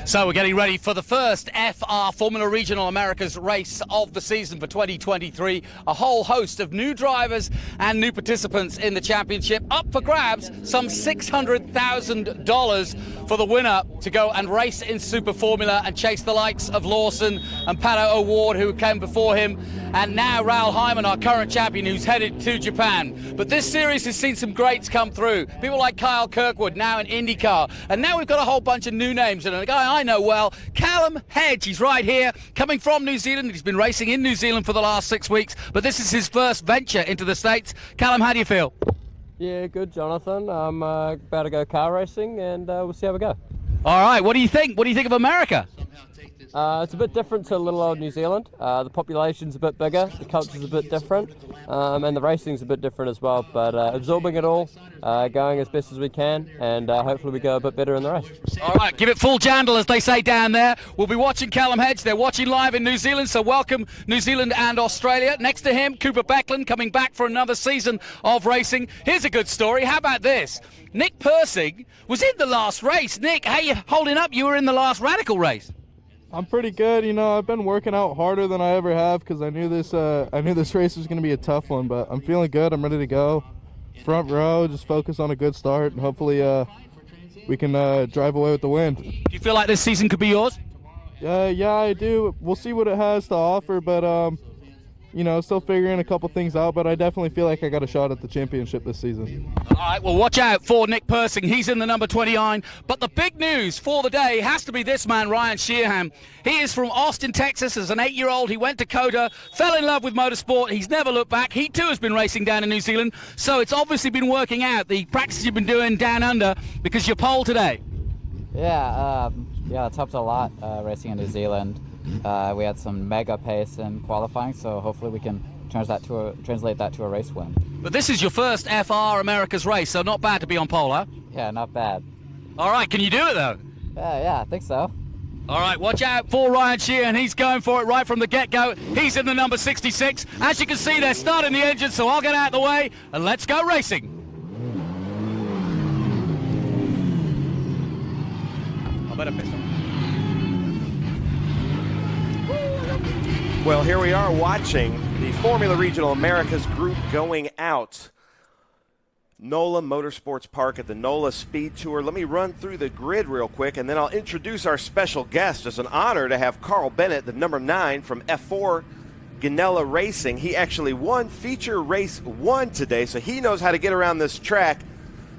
So we're getting ready for the first FR Formula Regional Americas race of the season for 2023. A whole host of new drivers and new participants in the championship. Up for grabs, some $600,000 for the winner to go and race in Super Formula and chase the likes of Lawson and Pato O'Ward, who came before him, and now Raoul Hyman, our current champion, who's headed to Japan. But this series has seen some greats come through. People like Kyle Kirkwood, now in IndyCar. And now we've got a whole bunch of new names. And a guy I know well, Callum Hedge. He's right here, coming from New Zealand. He's been racing in New Zealand for the last 6 weeks, but this is his first venture into the States. Callum, how do you feel? Yeah, good, Jonathan. I'm about to go car racing, and we'll see how we go. All right, what do you think? What do you think of America? It's a bit different to little old New Zealand. The population's a bit bigger, the culture's a bit different, and the racing's a bit different as well. But absorbing it all, going as best as we can, and hopefully we go a bit better in the race. All right, give it full jandle, as they say down there. We'll be watching Callum Hedge. They're watching live in New Zealand, so welcome New Zealand and Australia. Next to him, Cooper Beckland, coming back for another season of racing. Here's a good story. How about this? Nick Persing was in the last race. Nick, how you holding up? You were in the last Radical race. I'm pretty good. You know, I've been working out harder than I ever have because I knew this race was going to be a tough one, but I'm feeling good. I'm ready to go. Front row, just focus on a good start, and hopefully we can drive away with the win. Do you feel like this season could be yours? Yeah, I do. We'll see what it has to offer, but you know, still figuring a couple things out, but I definitely feel like I got a shot at the championship this season. All right, well, watch out for Nick Persing. He's in the number 29. But the big news for the day has to be this man, Ryan Sheehan. He is from Austin, Texas. As an 8-year-old, he went to COTA, fell in love with motorsport. He's never looked back. He, too, has been racing down in New Zealand. So it's obviously been working out, the practice you've been doing down under, because you're pole today. Yeah, it's helped a lot racing in New Zealand. We had some mega pace in qualifying, so hopefully we can translate that to a race win. But this is your first FR America's race, so not bad to be on pole, huh? Yeah, not bad. All right, can you do it, though? Yeah, I think so. All right, watch out for Ryan Sheehan. He's going for it right from the get-go. He's in the number 66. As you can see, they're starting the engine, so I'll get out of the way, and let's go racing. I better piss him. Well, here we are watching the Formula Regional Americas group going out. NOLA Motorsports Park at the NOLA SpeedTour. Let me run through the grid real quick, and then I'll introduce our special guest. It's an honor to have Carl Bennett, the number 9 from F4 Ganella Racing. He actually won feature race 1 today, so he knows how to get around this track.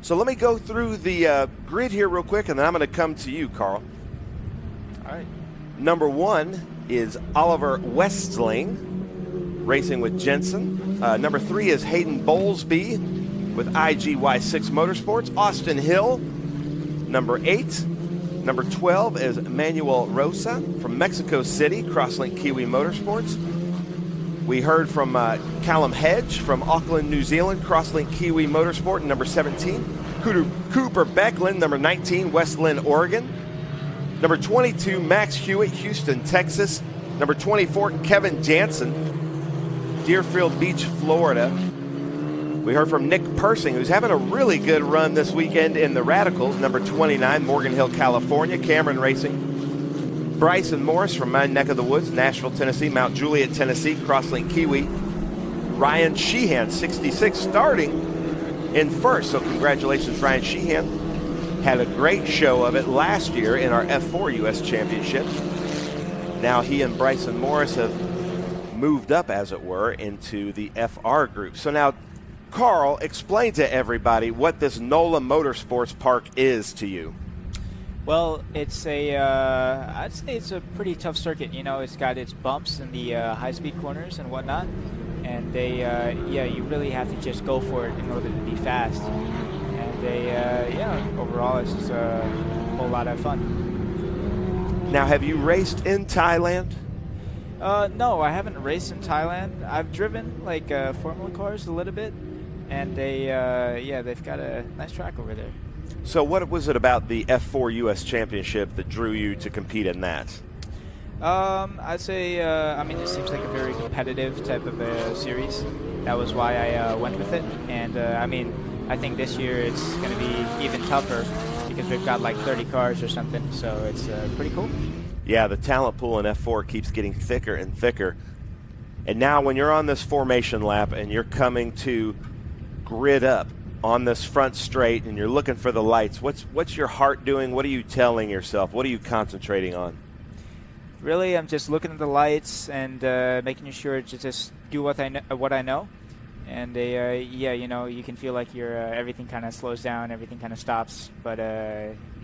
So let me go through the grid here real quick, and then I'm going to come to you, Carl. All right. Number 1 is Oliver Westling, racing with Jensen. Number 3 is Hayden Bowlesby with IGY6 Motorsports. Austin Hill, number 8. Number 12 is Manuel Rosa from Mexico City, Crosslink Kiwi Motorsports. We heard from Callum Hedge from Auckland, New Zealand, Crosslink Kiwi Motorsport, number 17. Cooper Beckland, number 19, West Lynn, Oregon. Number 22, Max Hewitt, Houston, Texas. Number 24, Kevin Jansen, Deerfield Beach, Florida. We heard from Nick Persing, who's having a really good run this weekend in the Radicals. Number 29, Morgan Hill, California, Cameron Racing. Bryson Morris from my neck of the woods, Nashville, Tennessee, Mount Juliet, Tennessee, Crosslink Kiwi. Ryan Sheehan, 66, starting in first. So congratulations, Ryan Sheehan. Had a great show of it last year in our F4 U.S. Championship. Now he and Bryson Morris have moved up, as it were, into the FR group. So now, Carl, explain to everybody what this NOLA Motorsports Park is to you. Well, it's I'd say it's a pretty tough circuit. You know, it's got its bumps in the high-speed corners and whatnot. And you really have to just go for it in order to be fast. Overall, it's just a whole lot of fun. Now, have you raced in Thailand? No, I haven't raced in Thailand. I've driven like Formula cars a little bit, and they've got a nice track over there. So, what was it about the F4 U.S. Championship that drew you to compete in that? I'd say, it seems like a very competitive type of series. That was why I went with it, and I think this year it's going to be even tougher because we've got like 30 cars or something, so it's pretty cool. Yeah, the talent pool in F4 keeps getting thicker and thicker. And now when you're on this formation lap and you're coming to grid up on this front straight and you're looking for the lights, what's your heart doing? What are you telling yourself? What are you concentrating on? Really, I'm just looking at the lights and making sure to just do what I know. And yeah, you know, you can feel like your everything kind of slows down, everything kind of stops. But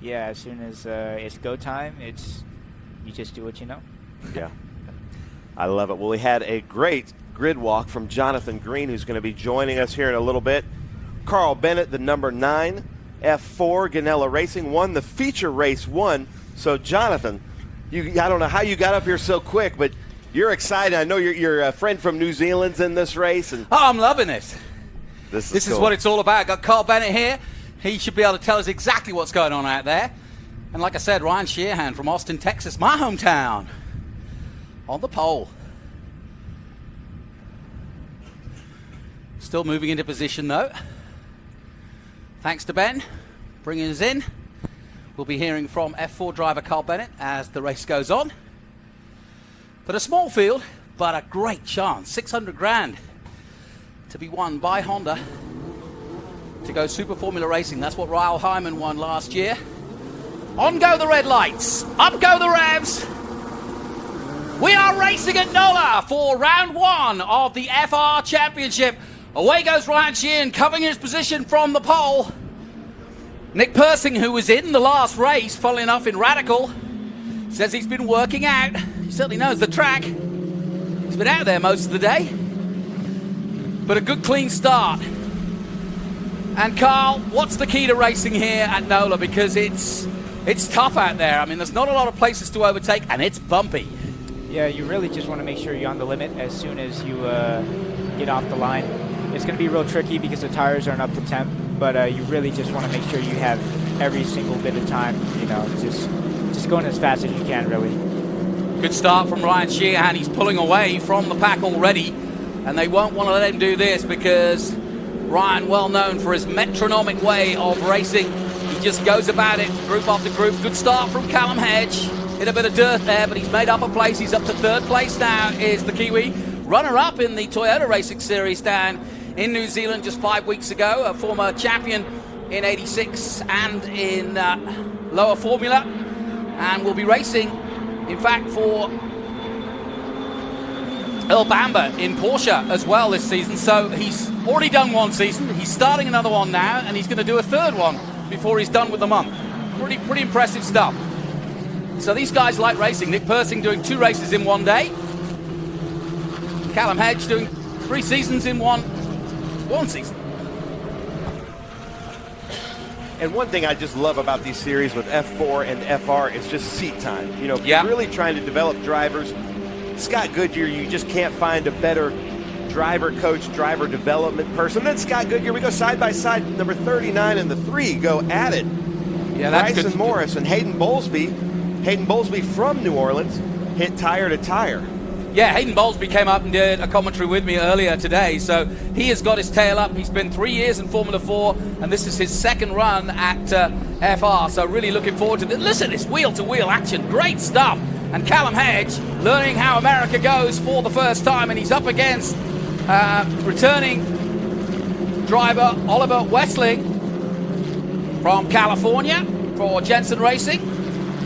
yeah, as soon as it's go time, you just do what you know. Yeah, I love it. Well, we had a great grid walk from Jonathan Green, who's going to be joining us here in a little bit. Carl Bennett, the number 9 F4 Ganella Racing, won the feature race 1. So Jonathan, I don't know how you got up here so quick, but you're excited. I know you're a friend from New Zealand's in this race. And Oh, I'm loving this. This is what it's all about. Got Carl Bennett here. He should be able to tell us exactly what's going on out there. And like I said, Ryan Sheehan from Austin, Texas, my hometown, on the pole. Still moving into position, though. Thanks to Ben bringing us in. We'll be hearing from F4 driver Carl Bennett as the race goes on. But a small field, but a great chance. 600 grand to be won by Honda to go Super Formula Racing. That's what Raul Hyman won last year. On go the red lights, up go the revs. We are racing at NOLA for round 1 of the FR Championship. Away goes Ryan Sheehan, covering his position from the pole. Nick Persing, who was in the last race, funnily enough in Radical, says he's been working out. He certainly knows the track. He's been out there most of the day. But a good clean start. And Carl, what's the key to racing here at NOLA? Because it's tough out there. I mean, there's not a lot of places to overtake, and it's bumpy. Yeah, you really just want to make sure you're on the limit as soon as you get off the line. It's going to be real tricky because the tires aren't up to temp, but you really just want to make sure you have every single bit of time, you know, just going as fast as you can, really. Good start from Ryan Sheehan. He's pulling away from the pack already, and they won't want to let him do this because Ryan, well known for his metronomic way of racing. He just goes about it, group after group. Good start from Callum Hedge. Hit a bit of dirt there, but he's made up a place. He's up to 3rd place now, is the Kiwi. Runner-up in the Toyota Racing Series down in New Zealand just 5 weeks ago. A former champion in 86 and in lower formula. And will be racing, in fact, for Earl Bamber in Porsche as well this season. So he's already done 1 season. He's starting another one now, and he's going to do a 3rd one before he's done with the month. Pretty impressive stuff. So these guys like racing. Nick Persing doing 2 races in 1 day. Callum Hedge doing 3 seasons in one season. And one thing I just love about these series with F4 and FR is just seat time. You know, if Yeah. you're really trying to develop drivers, Scott Goodyear, you just can't find a better driver coach, driver development person than Scott Goodyear. We go side by side. Number 39 and the 3 go at it. Yeah, that's Bryson good. Morris and Hayden Bowlesby from New Orleans hit tire to tire. Yeah, Hayden Bowlesby came up and did a commentary with me earlier today, so he has got his tail up. He's been 3 years in Formula 4, and this is his 2nd run at FR, so really looking forward to this. Listen, it's wheel-to-wheel action, great stuff. And Callum Hedge learning how America goes for the first time, and he's up against returning driver Oliver Westling from California for Jensen Racing.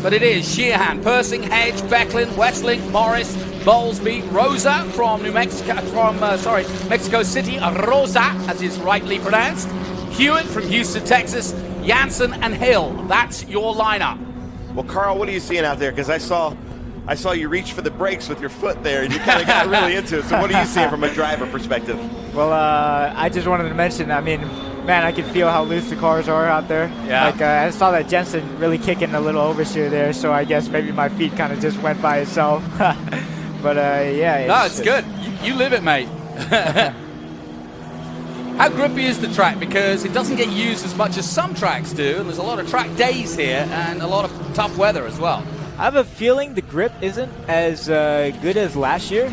But it is Sheehan, Persing, Hedge, Becklin, Westling, Morris, Bowlesby, Rosa from Mexico City, Rosa, as is rightly pronounced, Hewitt from Houston, Texas, Jansen and Hill. That's your lineup. Well, Carl, what are you seeing out there? Because I saw you reach for the brakes with your foot there, and you kind of got really into it. So what are you seeing from a driver perspective? Well, I just wanted to mention, I mean, man, I can feel how loose the cars are out there. Yeah. Like, I saw that Jensen really kicking a little oversteer there, so I guess maybe my feet kind of just went by itself. But, yeah. No, it's good. You live it, mate. How grippy is the track? Because it doesn't get used as much as some tracks do, and there's a lot of track days here and a lot of tough weather as well. I have a feeling the grip isn't as good as last year.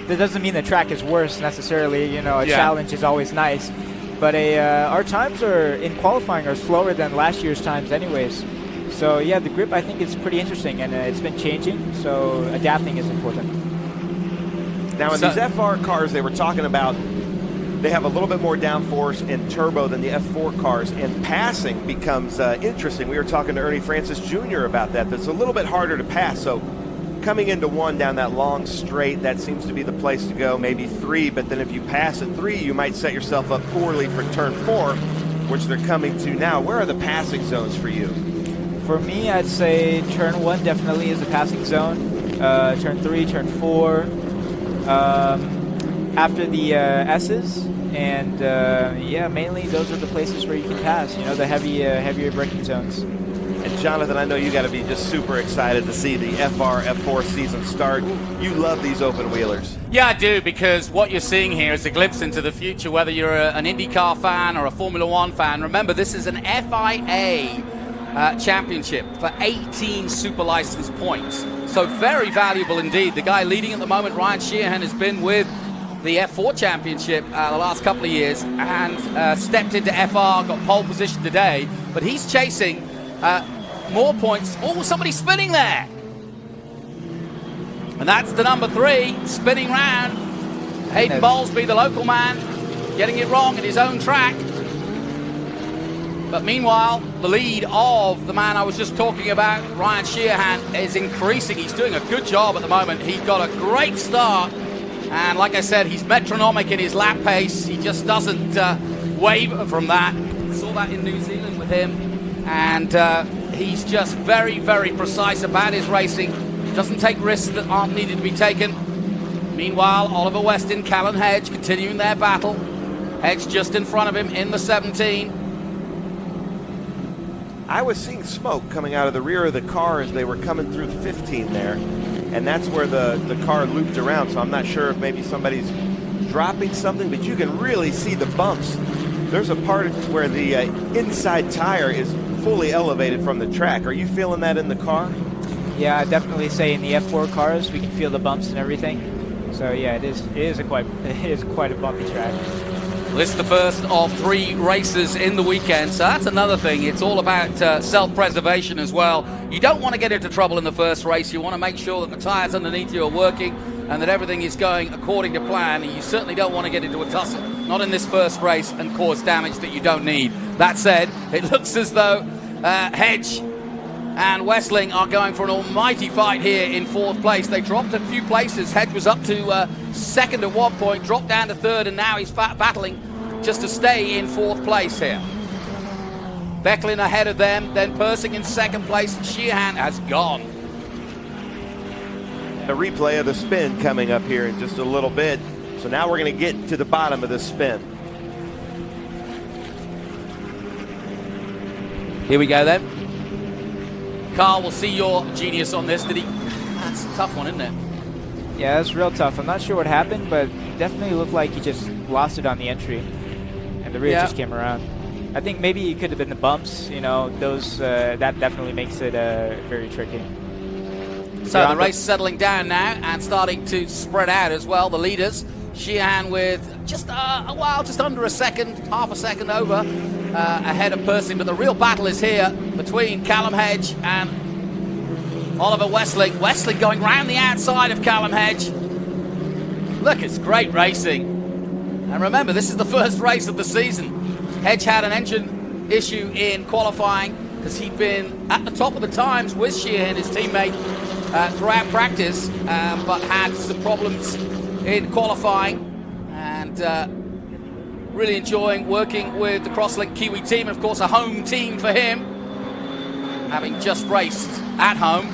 That doesn't mean the track is worse necessarily. You know, a challenge is always nice. But our times in qualifying are slower than last year's times anyways. So yeah, the grip I think is pretty interesting, and it's been changing, so adapting is important. Now in these FR cars they were talking about, they have a little bit more downforce and turbo than the F4 cars, and passing becomes interesting. We were talking to Ernie Francis Jr. about that. That's a little bit harder to pass, so coming into 1 down that long straight, that seems to be the place to go, maybe 3, but then if you pass at 3, you might set yourself up poorly for turn 4, which they're coming to now. Where are the passing zones for you? For me, I'd say turn 1 definitely is a passing zone. Turn 3, turn 4. After the S's, and yeah, mainly those are the places where you can pass, you know, the heavier braking zones. And Jonathan, I know you got to be just super excited to see the FR, F4 season start. You love these open wheelers. Yeah, I do, because what you're seeing here is a glimpse into the future, whether you're an IndyCar fan or a Formula One fan. Remember, this is an FIA championship for 18 super license points. So very valuable indeed. The guy leading at the moment, Ryan Sheehan, has been with the F4 championship the last couple of years and stepped into FR, got pole position today, but he's chasing more points. Oh, somebody's spinning there. And that's the number 3 spinning round. Hayden Bowlesby, the local man, getting it wrong at his own track. But meanwhile, the lead of the man I was just talking about, Ryan Sheehan, is increasing. He's doing a good job at the moment. He got a great start. And like I said, he's metronomic in his lap pace. He just doesn't waver from that. Saw that in New Zealand with him. And he's just very, very precise about his racing. Doesn't take risks that aren't needed to be taken. Meanwhile, Oliver Weston, Callan Hedge continuing their battle. Hedge just in front of him in the 17. I was seeing smoke coming out of the rear of the car as they were coming through 15 there, and that's where the car looped around, so I'm not sure if maybe somebody's dropping something, but you can really see the bumps. There's a part where the inside tire is fully elevated from the track. Are you feeling that in the car? Yeah, I'd definitely say in the F4 cars we can feel the bumps and everything. So yeah, it is quite a bumpy track. This is the first of 3 races in the weekend, so that's another thing. It's all about self-preservation as well. You don't want to get into trouble in the first race. You want to make sure that the tires underneath you are working and that everything is going according to plan. And you certainly don't want to get into a tussle, not in this first race, and cause damage that you don't need. That said, it looks as though Hedge and Westling are going for an almighty fight here in 4th place. They dropped a few places. Hedge was up to 2nd at one point, dropped down to 3rd, and now he's battling just to stay in 4th place here. Becklin ahead of them, then Persing in 2nd place, and Sheehan has gone. A replay of the spin coming up here in just a little bit. So now we're going to get to the bottom of this spin. Here we go then. Carl, we'll see your genius on this. That's a tough one, isn't it? Yeah, that's real tough. I'm not sure what happened, but definitely looked like he just lost it on the entry, and the rear just came around. I think maybe it could have been the bumps, you know, those, that definitely makes it very tricky. So the race is settling down now and starting to spread out as well. The leaders, Sheehan with just just under a second, half a second over ahead of Persing, but the real battle is here between Callum Hedge and Oliver Westling. Westling going round the outside of Callum Hedge. Look, it's great racing. And remember, this is the first race of the season. Hedge had an engine issue in qualifying because he'd been at the top of the times with Sheehan, his teammate, throughout practice, but had some problems in qualifying, and really enjoying working with the Crosslink Kiwi team, and of course a home team for him, having just raced at home.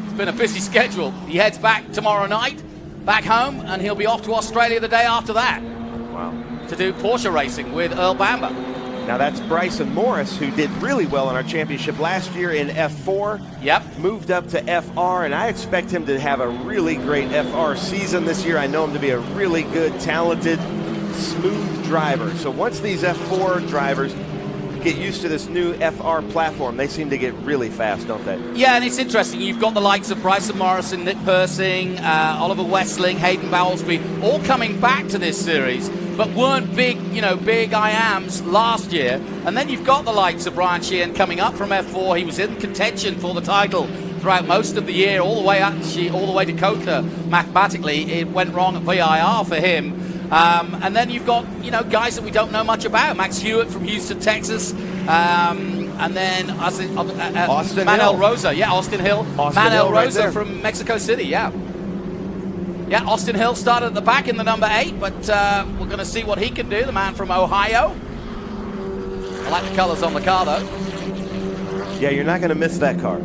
It's been a busy schedule. He heads back tomorrow night, back home, and he'll be off to Australia the day after that. Wow. To do Porsche racing with Earl Bamber. Now that's Bryson Morris, who did really well in our championship last year in F4. Yep. Moved up to FR, and I expect him to have a really great FR season this year. I know him to be a really good, talented, smooth driver. So once these F4 drivers get used to this new FR platform, they seem to get really fast, don't they? Yeah, and it's interesting. You've got the likes of Bryson Morrison, Nick Persing, Oliver Westling, Hayden Bowlesby, all coming back to this series. but weren't big, big I-ams last year. And then you've got the likes of Ryan Sheehan coming up from F4. He was in contention for the title throughout most of the year, all the way to COTA. Mathematically, it went wrong at VIR for him. And then you've got, guys that we don't know much about. Max Hewitt from Houston, Texas. And then Austin Manuel Hill. Rosa. Yeah, Austin Hill. Manuel Hill right Rosa there. from Mexico City, yeah. Yeah, Austin Hill started at the back in the number 8, but we're going to see what he can do, the man from Ohio. I like the colors on the car, though. Yeah, you're not going to miss that car.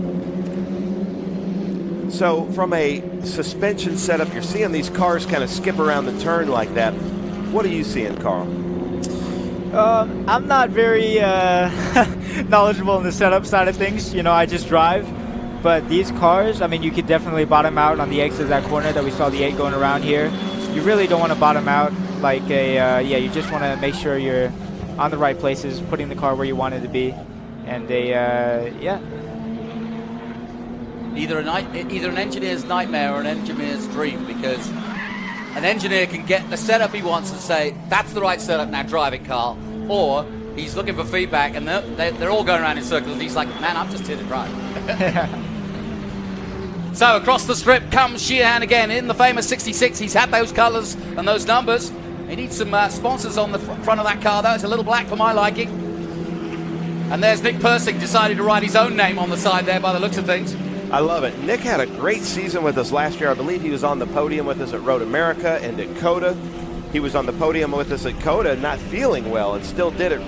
So from a suspension setup, you're seeing these cars kind of skip around the turn like that. What are you seeing, Carl? I'm not very knowledgeable in the setup side of things. I just drive. But these cars, I mean, you could definitely bottom out on the exit of that corner that we saw the 8 going around here. You really don't want to bottom out like you just want to make sure you're on the right places, putting the car where you want it to be. And Either an engineer's nightmare or an engineer's dream, because an engineer can get the setup he wants and say, that's the right setup, now drive it, Carl. Or he's looking for feedback, and they're all going around in circles, and he's like, man, I'm just here to drive. So across the strip comes Sheehan again in the famous 66. He's had those colors and those numbers. He needs some sponsors on the front of that car, though. It's a little black for my liking. And there's Nick Persing, decided to write his own name on the side there by the looks of things. I love it. Nick had a great season with us last year. I believe he was on the podium with us at Road America and at COTA. He was on the podium with us at COTA, not feeling well, and still did it.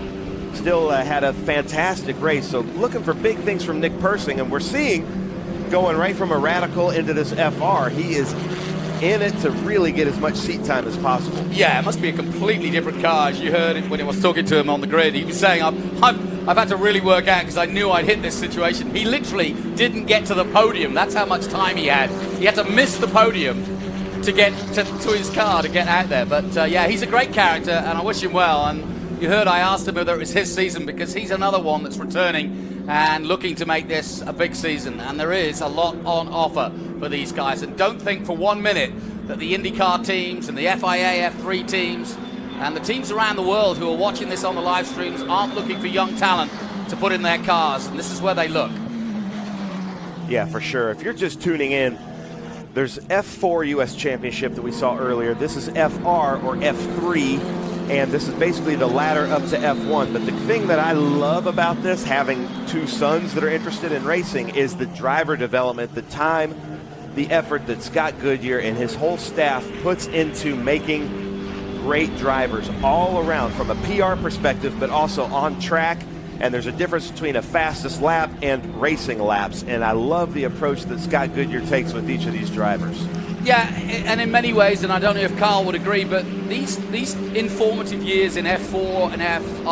Still had a fantastic race. So looking for big things from Nick Persing, and we're seeing going right from a Radical into this FR. He is in it to really get as much seat time as possible. Yeah, it must be a completely different car. As you heard it when I was talking to him on the grid, he was saying, I've had to really work out because I knew I'd hit this situation. He literally didn't get to the podium. That's how much time he had. He had to miss the podium to get to his car to get out there. But yeah, he's a great character, and I wish him well. And you heard I asked him whether it was his season, because he's another one that's returning and looking to make this a big season. And there is a lot on offer for these guys. And don't think for 1 minute that the IndyCar teams and the FIA F3 teams and the teams around the world who are watching this on the live streams aren't looking for young talent to put in their cars. And this is where they look. Yeah, for sure. If you're just tuning in, there's F4 U.S. Championship that we saw earlier. This is FR or F3, and this is basically the ladder up to F1. But the thing that I love about this, having two sons that are interested in racing, is the driver development, the time, the effort that Scott Goodyear and his whole staff puts into making great drivers all around from a PR perspective, but also on track. And there's a difference between a fastest lap and racing laps. And I love the approach that Scott Goodyear takes with each of these drivers. Yeah, and in many ways, and I don't know if Carl would agree, but these informative years in F4 and FR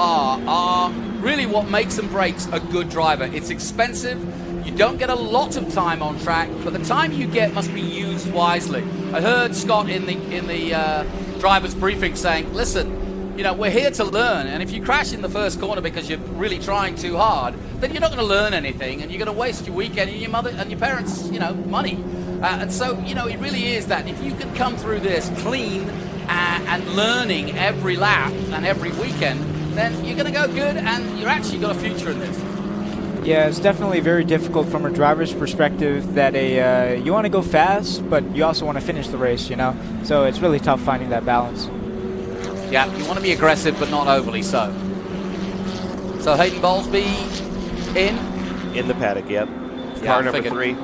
are really what makes and breaks a good driver. It's expensive. You don't get a lot of time on track, but the time you get must be used wisely. I heard Scott in the driver's briefing saying, listen, we're here to learn, and if you crash in the first corner because you're really trying too hard, then you're not going to learn anything, and you're going to waste your weekend and your mother and your parents, money. And so, it really is that if you can come through this clean and learning every lap and every weekend, then you're going to go good, and you're actually got a future in this. Yeah, it's definitely very difficult from a driver's perspective that you want to go fast, but you also want to finish the race, So it's really tough finding that balance. Yeah, you want to be aggressive, but not overly so. So Hayden Bowlesby in the paddock, yep. Yeah, Car number 3.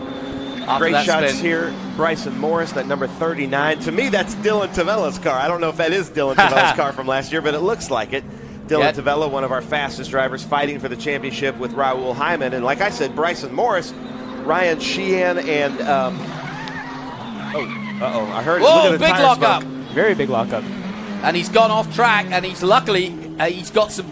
Great shots here. Bryson Morris, that number 39. To me, that's Dylan Tavella's car. I don't know if that is Dylan Tavella's car from last year, but it looks like it. Dylan Tavella, one of our fastest drivers, fighting for the championship with Raul Hyman. And like I said, Bryson Morris, Ryan Sheehan, and I heard it. Whoa, look at the big tire lockup. smoke. Very big lockup. And he's gone off track, and he's luckily he's got some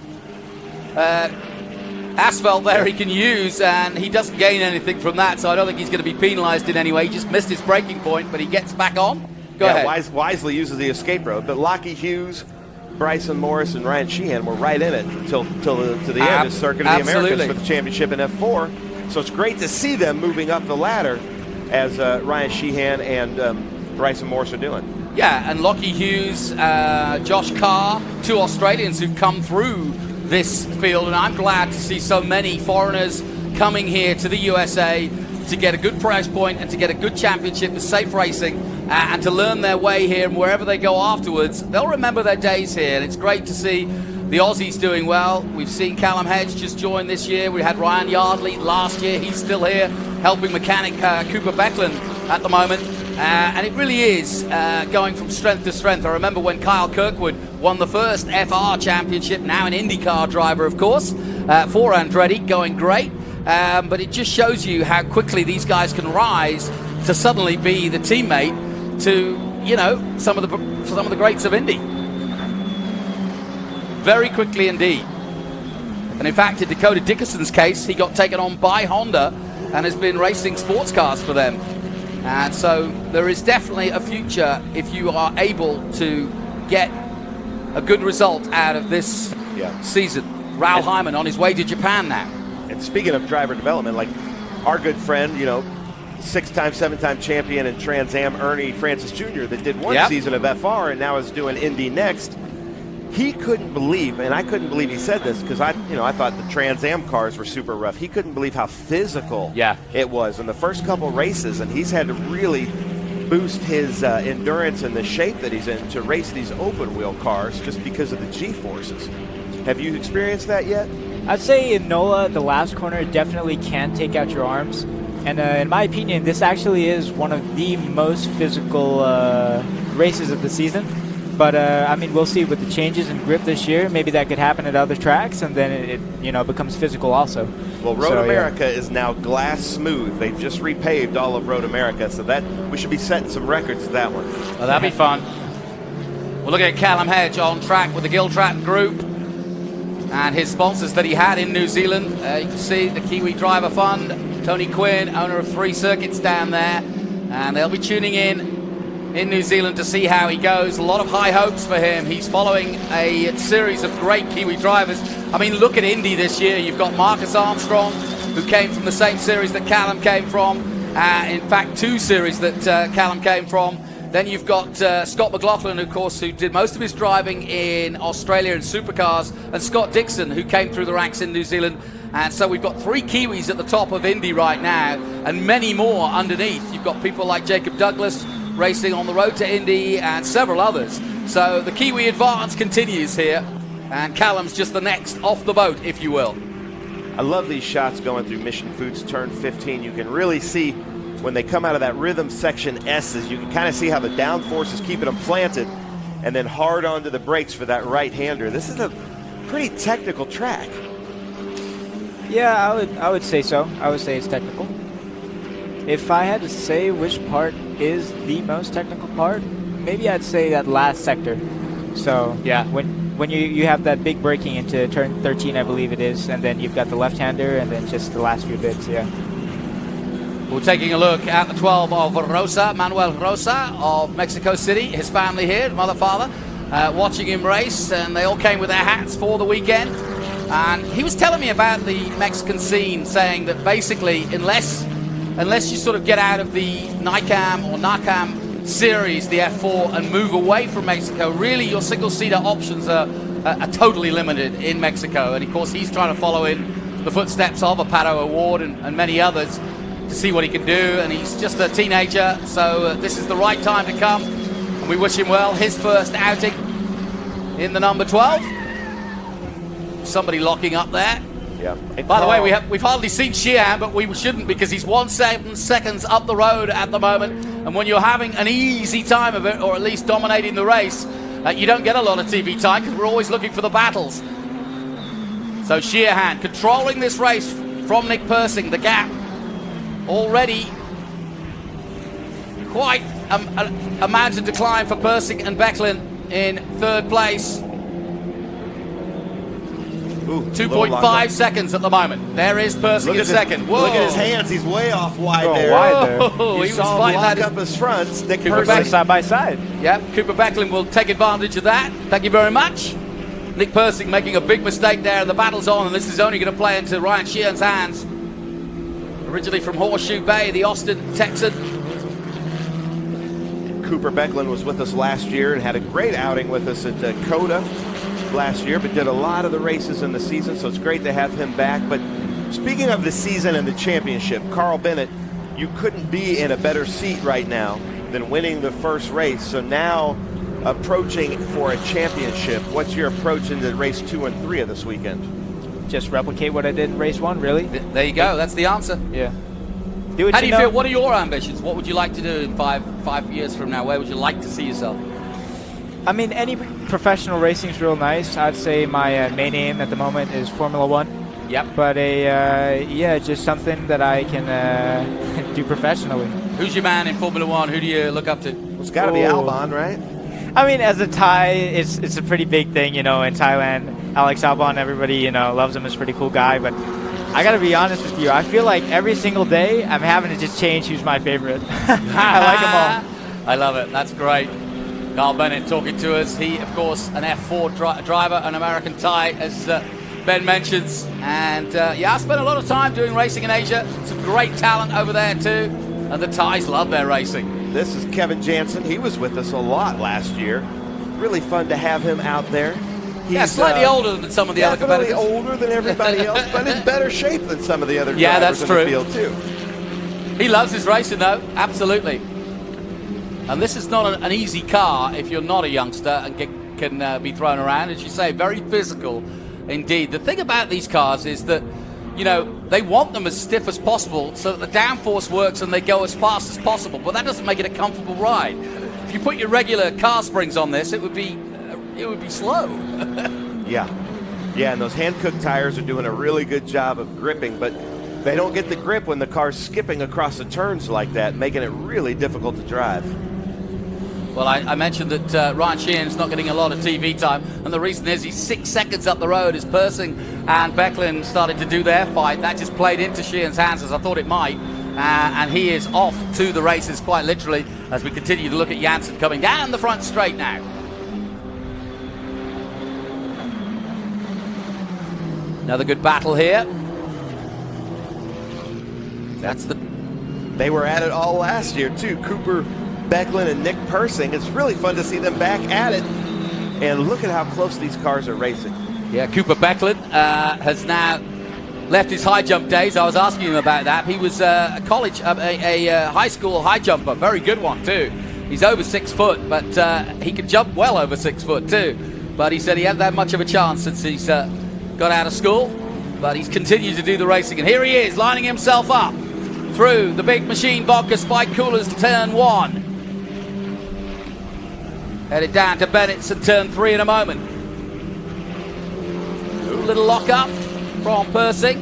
asphalt there he can use, and he doesn't gain anything from that, so I don't think he's going to be penalized in any way. He just missed his braking point, but he gets back on. Go ahead. Wisely uses the escape road, but Lockie Hughes, Bryson Morris, and Ryan Sheehan were right in it to the end of Circuit of the Americas for the championship in F4. So it's great to see them moving up the ladder as Ryan Sheehan and Bryson Morris are doing. Yeah, and Lockie Hughes, Josh Carr, 2 Australians who've come through this field, and I'm glad to see so many foreigners coming here to the USA to get a good price point and to get a good championship with safe racing and to learn their way here, and wherever they go afterwards, they'll remember their days here. And it's great to see the Aussies doing well. We've seen Callum Hedge just join this year. We had Ryan Yardley last year. He's still here helping mechanic Cooper Becklin at the moment. And it really is going from strength to strength. I remember when Kyle Kirkwood won the first FR championship, now an IndyCar driver, of course, for Andretti, going great. But it just shows you how quickly these guys can rise to suddenly be the teammate to, you know, some of the greats of Indy. Very quickly indeed. And in fact, in Dakota Dickerson's case, he got taken on by Honda and has been racing sports cars for them. And so there is definitely a future if you are able to get a good result out of this season. Raul Hyman on his way to Japan now. And speaking of driver development, like our good friend, you know, 6-time, 7-time champion in Trans Am, Ernie Francis Jr., that did one season of FR and now is doing Indy next. He couldn't believe, and I couldn't believe he said this because I thought the Trans Am cars were super rough. He couldn't believe how physical it was in the first couple races, and he's had to really boost his endurance and the shape that he's in to race these open wheel cars just because of the G-forces. Have you experienced that yet? I'd say in NOLA, the last corner definitely can take out your arms. And in my opinion, this actually is one of the most physical races of the season. But, I mean, we'll see with the changes in grip this year. Maybe that could happen at other tracks, and then it you know, becomes physical also. Well, Road America is now glass smooth. They've just repaved all of Road America, so that we should be setting some records to that one. Well, that'd be fun. We're looking at Callum Hedge on track with the Giltrap Group and his sponsors that he had in New Zealand. You can see the Kiwi Driver Fund, Tony Quinn, owner of 3 circuits down there, and they'll be tuning in New Zealand to see how he goes. A lot of high hopes for him. He's following a series of great Kiwi drivers. I mean, look at Indy this year. You've got Marcus Armstrong, who came from the same series that Callum came from. In fact, 2 series that Callum came from. Then you've got Scott McLaughlin, of course, who did most of his driving in Australia in supercars, and Scott Dixon, who came through the ranks in New Zealand. And so we've got 3 Kiwis at the top of Indy right now, and many more underneath. You've got people like Jacob Douglas racing on the road to Indy and several others. So the Kiwi advance continues here, and Callum's just the next off the boat, if you will. I love these shots going through Mission Foods turn 15. You can really see when they come out of that rhythm section S's, you can kind of see how the downforce is keeping them planted and then hard onto the brakes for that right-hander. This is a pretty technical track. Yeah, I would say so. I would say it's technical. If I had to say which part is the most technical part, maybe I'd say that last sector. So yeah, when you have that big braking into turn 13, I believe it is, and then you've got the left-hander, and then just the last few bits. Yeah. We're taking a look at the 12 of Rosa, Manuel Rosa of Mexico City. His family here, mother, father, watching him race, and they all came with their hats for the weekend. And he was telling me about the Mexican scene, saying that basically, unless you sort of get out of the NICAM or NACAM series, the F4, and move away from Mexico, really your single-seater options are totally limited in Mexico. And of course, he's trying to follow in the footsteps of a Pato Award and many others to see what he can do. And he's just a teenager, so this is the right time to come. And we wish him well. His first outing in the number 12. Somebody locking up there. Yeah. By the way, we've hardly seen Sheehan, but we shouldn't, because he's 1 seconds up the road at the moment. And when you're having an easy time of it, or at least dominating the race, you don't get a lot of TV time because we're always looking for the battles. So Sheehan controlling this race from Nick Persing. The gap already quite a mountain to climb for Persing and Becklin in 3rd place. 2.5 seconds at the moment. There is Persing in 2nd. Whoa. Look at his hands. He's way off wide there. Whoa. He was fighting that up his fronts. Nick Persing side by side. Yep, Cooper Becklin will take advantage of that. Thank you very much. Nick Persing making a big mistake there, and the battle's on, and this is only going to play into Ryan Sheehan's hands. Originally from Horseshoe Bay, the Austin Texan. Cooper Becklin was with us last year and had a great outing with us at Dakota last year, but did a lot of the races in the season, so it's great to have him back. But speaking of the season and the championship, Carl Bennett, you couldn't be in a better seat right now than winning the first race. So now approaching for a championship, what's your approach into race 2 and 3 of this weekend? Just replicate what I did in race 1, really. There you go. That's the answer. Yeah. How do you feel? What are your ambitions? What would you like to do in five years from now? Where would you like to see yourself? I mean, any professional racing is real nice. I'd say my main aim at the moment is Formula 1. Yep. But yeah, just something that I can do professionally. Who's your man in Formula 1? Who do you look up to? Well, it's got to be Albon, right? I mean, as a Thai, it's a pretty big thing, in Thailand. Alex Albon, everybody, loves him. He's a pretty cool guy. But I got to be honest with you. I feel like every single day I'm having to just change who's my favorite. I like them all. I love it. That's great. Carl Bennett talking to us. He, of course, an F4 driver, an American Thai, as Ben mentions. And yeah, I spent a lot of time doing racing in Asia. Some great talent over there too. And the Thais love their racing. This is Kevin Jansen. He was with us a lot last year. Really fun to have him out there. He's slightly older than some of the other competitors. Definitely older than everybody else, but in better shape than some of the other drivers in the field too. He loves his racing though, absolutely. And this is not an easy car if you're not a youngster and can be thrown around. As you say, very physical indeed. The thing about these cars is that, they want them as stiff as possible so that the downforce works and they go as fast as possible. But that doesn't make it a comfortable ride. If you put your regular car springs on this, it would be slow. Yeah, and those hand-cooked tires are doing a really good job of gripping, but they don't get the grip when the car's skipping across the turns like that, making it really difficult to drive. Well, I mentioned that Ryan Sheehan's not getting a lot of TV time, and the reason is he's 6 seconds up the road as Persing and Becklin started to do their fight. That just played into Sheehan's hands, as I thought it might, and he is off to the races quite literally as we continue to look at Jansen coming down the front straight now. Another good battle here. They were at it all last year too. Cooper Becklin and Nick Persing. It's really fun to see them back at it. And look at how close these cars are racing. Yeah, Cooper Becklin has now left his high jump days. I was asking him about that. He was a high school high jumper, very good one too. He's over 6 foot, but he can jump well over 6 foot too. But he said he hadn't had much of a chance since he's got out of school. But he's continued to do the racing, and here he is lining himself up through the big machine Vodka Spike Coolers to turn 1. Headed down to Bennett's at turn 3 in a moment. Little lock up from Persing.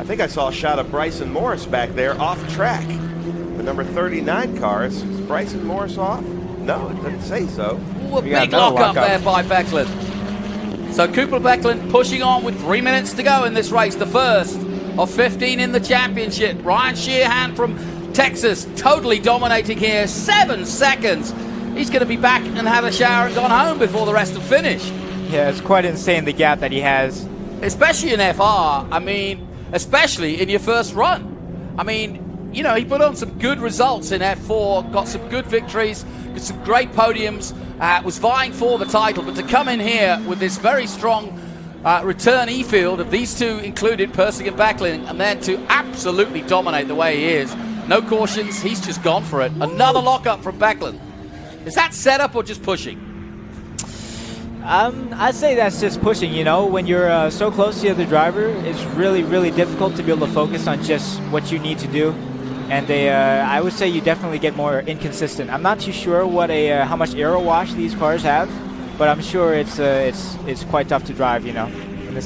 I think I saw a shot of Bryson Morris back there off track. The number 39 car. Is Bryson Morris off? No, it doesn't say so. Ooh, a big lock up there by Becklin. So Cooper Becklin pushing on with 3 minutes to go in this race, the first of 15 in the championship. Ryan Sheehan from Texas totally dominating here, 7 seconds. He's going to be back and have a shower and gone home before the rest have finished. Yeah, it's quite insane, the gap that he has. Especially in FR, I mean, especially in your first run. I mean, he put on some good results in F4, got some good victories, got some great podiums, was vying for the title, but to come in here with this very strong return E-field of these two included, Persing and Becklin, and then to absolutely dominate the way he is. No cautions, he's just gone for it. Another lockup from Becklin. Is that setup or just pushing? I'd say that's just pushing, When you're so close to the other driver, it's really, really difficult to be able to focus on just what you need to do. And I would say you definitely get more inconsistent. I'm not too sure what how much aero wash these cars have, but I'm sure it's quite tough to drive,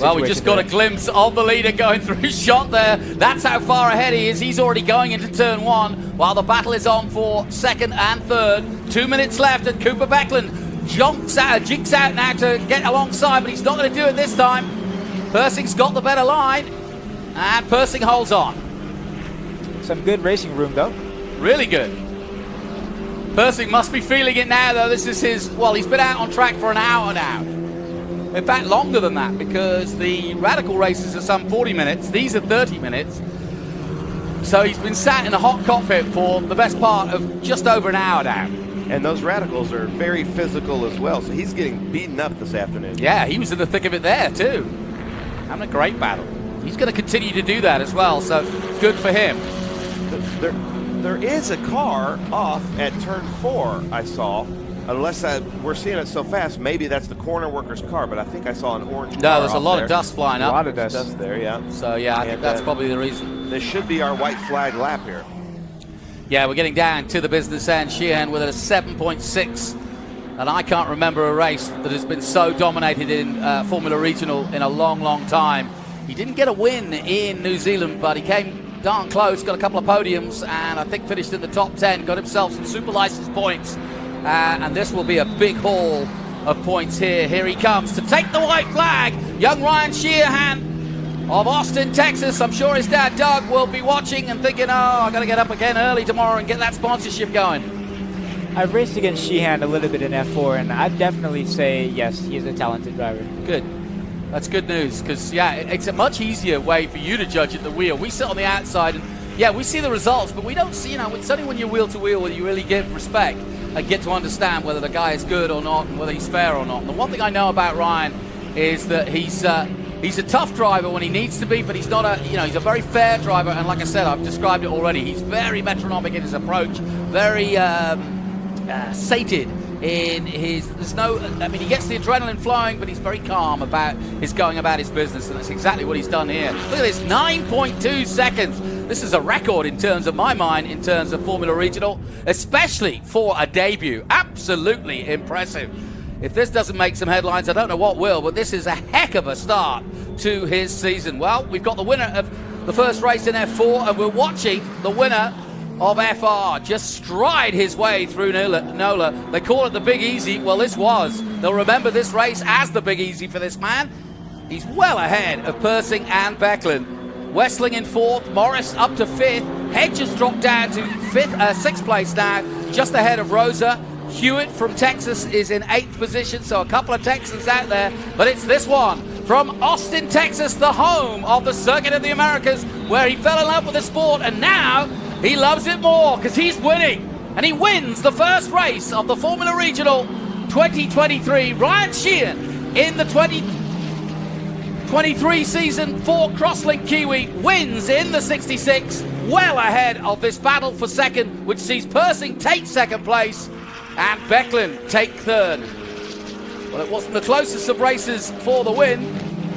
Well, we just got a glimpse of the leader going through his shot there. That's how far ahead he is. He's already going into turn 1 while the battle is on for second and third. 2 minutes left, and Cooper Becklin jinks out now to get alongside, but he's not going to do it this time. Persing's got the better line, and Persing holds on. Some good racing room, though. Really good. Persing must be feeling it now, though. This is he's been out on track for an hour now. In fact, longer than that, because the radical races are some 40 minutes. These are 30 minutes. So he's been sat in a hot cockpit for the best part of just over an hour now. And those radicals are very physical as well, so he's getting beaten up this afternoon. Yeah, he was in the thick of it there too. Having a great battle. He's going to continue to do that as well, so good for him. There is a car off at turn 4, I saw. Unless we're seeing it so fast, maybe that's the corner worker's car, but I think I saw an orange car. No, there's a lot there. of dust flying up. A lot of dust. Dust there, yeah. So yeah, I think that's probably the reason. This should be our white flag lap here. Yeah, we're getting down to the business end. Sheehan with a 7.6. And I can't remember a race that has been so dominated in Formula Regional in a long, long time. He didn't get a win in New Zealand, but he came darn close, got a couple of podiums, and I think finished in the top 10, got himself some super license points. And this will be a big haul of points here. Here he comes to take the white flag. Young Ryan Sheehan of Austin, Texas. I'm sure his dad, Doug, will be watching and thinking, oh, I've got to get up again early tomorrow and get that sponsorship going. I've raced against Sheehan a little bit in F4, and I'd definitely say, yes, he's a talented driver. Good. That's good news, because, yeah, it's a much easier way for you to judge at the wheel. We sit on the outside, and, yeah, we see the results, but we don't see, it's only when you're wheel to wheel where you really give respect and get to understand whether the guy is good or not and whether he's fair or not. And the one thing I know about Ryan is that he's a tough driver when he needs to be, but he's not he's a very fair driver. And like I said, I've described it already. He's very metronomic in his approach, very sated in his. He gets the adrenaline flowing, but he's very calm about his going about his business, and that's exactly what he's done here. Look at this, 9.2 seconds. This is a record in terms of my mind, in terms of Formula Regional, especially for a debut. Absolutely impressive. If this doesn't make some headlines, I don't know what will, but this is a heck of a start to his season. Well, we've got the winner of the first race in F4, and we're watching the winner of FR just stride his way through NOLA. They call it the Big Easy. Well, this was. They'll remember this race as the Big Easy for this man. He's well ahead of Persing and Becklin. Westling in 4th, Morris up to 5th. Hedge has dropped down to 6th place now, just ahead of Rosa. Hewitt from Texas is in 8th position, so a couple of Texans out there, but it's this one from Austin, Texas, the home of the Circuit of the Americas, where he fell in love with the sport, and now he loves it more because he's winning, and he wins the first race of the Formula Regional 2023. Ryan Sheehan in the 2023 season for Crosslink Kiwi wins in the 66, well ahead of this battle for second, which sees Persing take second place and Becklin take third. Well, it wasn't the closest of races for the win,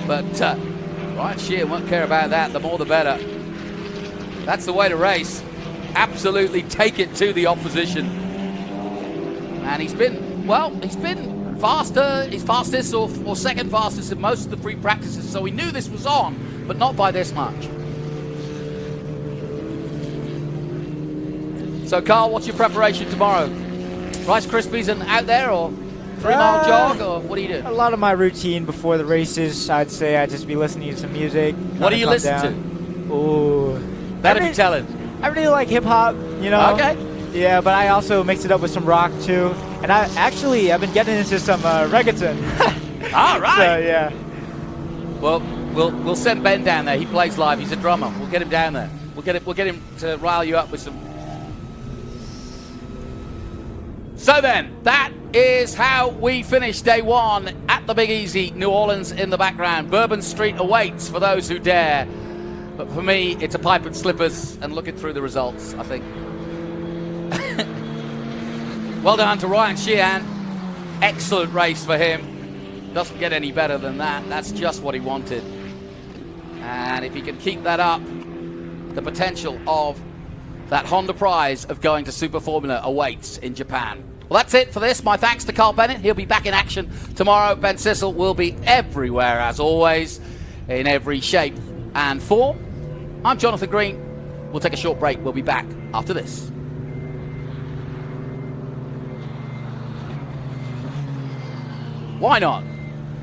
but Ryan Sheehan won't care about that. The more the better. That's the way to race. Absolutely take it to the opposition. And he's been faster. He's fastest or second fastest in most of the pre-practices, so we knew this was on, but not by this much. So, Carl, what's your preparation tomorrow? Rice Krispies and out there, or 3-mile jog, or what do you do? A lot of my routine before the races, I'd say I'd just be listening to some music. What do you listen to? Ooh. That'd be telling. I really like hip-hop, Okay. Yeah, but I also mix it up with some rock, too. And I've been getting into some reggaeton. All right. So, yeah. Well, we'll send Ben down there. He plays live. He's a drummer. We'll get him down there. We'll get him to rile you up with some. So then, that is how we finish day one at the Big Easy, New Orleans in the background. Bourbon Street awaits for those who dare. But for me, it's a pipe and slippers and looking through the results, I think. Well done to Ryan Sheehan. Excellent race for him. Doesn't get any better than that. That's just what he wanted. And if he can keep that up, the potential of that Honda prize of going to Super Formula awaits in Japan. Well, that's it for this. My thanks to Carl Bennett. He'll be back in action tomorrow. Ben Sissel will be everywhere, as always, in every shape and form. I'm Jonathan Green. We'll take a short break. We'll be back after this. Why not?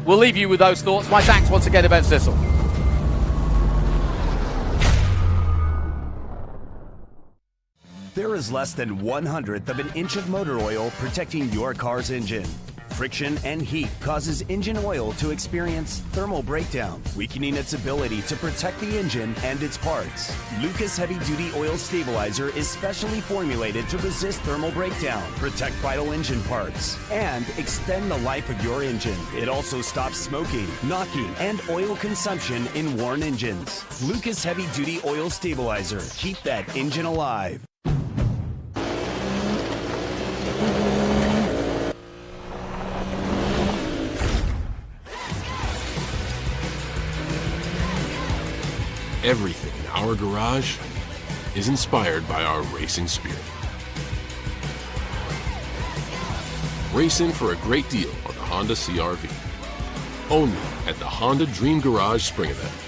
We'll leave you with those thoughts. My thanks once again to Ben Sissel. There is less than 1/100th of an inch of motor oil protecting your car's engine. Friction and heat causes engine oil to experience thermal breakdown, weakening its ability to protect the engine and its parts. Lucas Heavy Duty Oil Stabilizer is specially formulated to resist thermal breakdown, protect vital engine parts, and extend the life of your engine. It also stops smoking, knocking, and oil consumption in worn engines. Lucas Heavy Duty Oil Stabilizer. Keep that engine alive. Everything in our garage is inspired by our racing spirit. Racing for a great deal on the Honda CR-V. Only at the Honda Dream Garage Spring Event.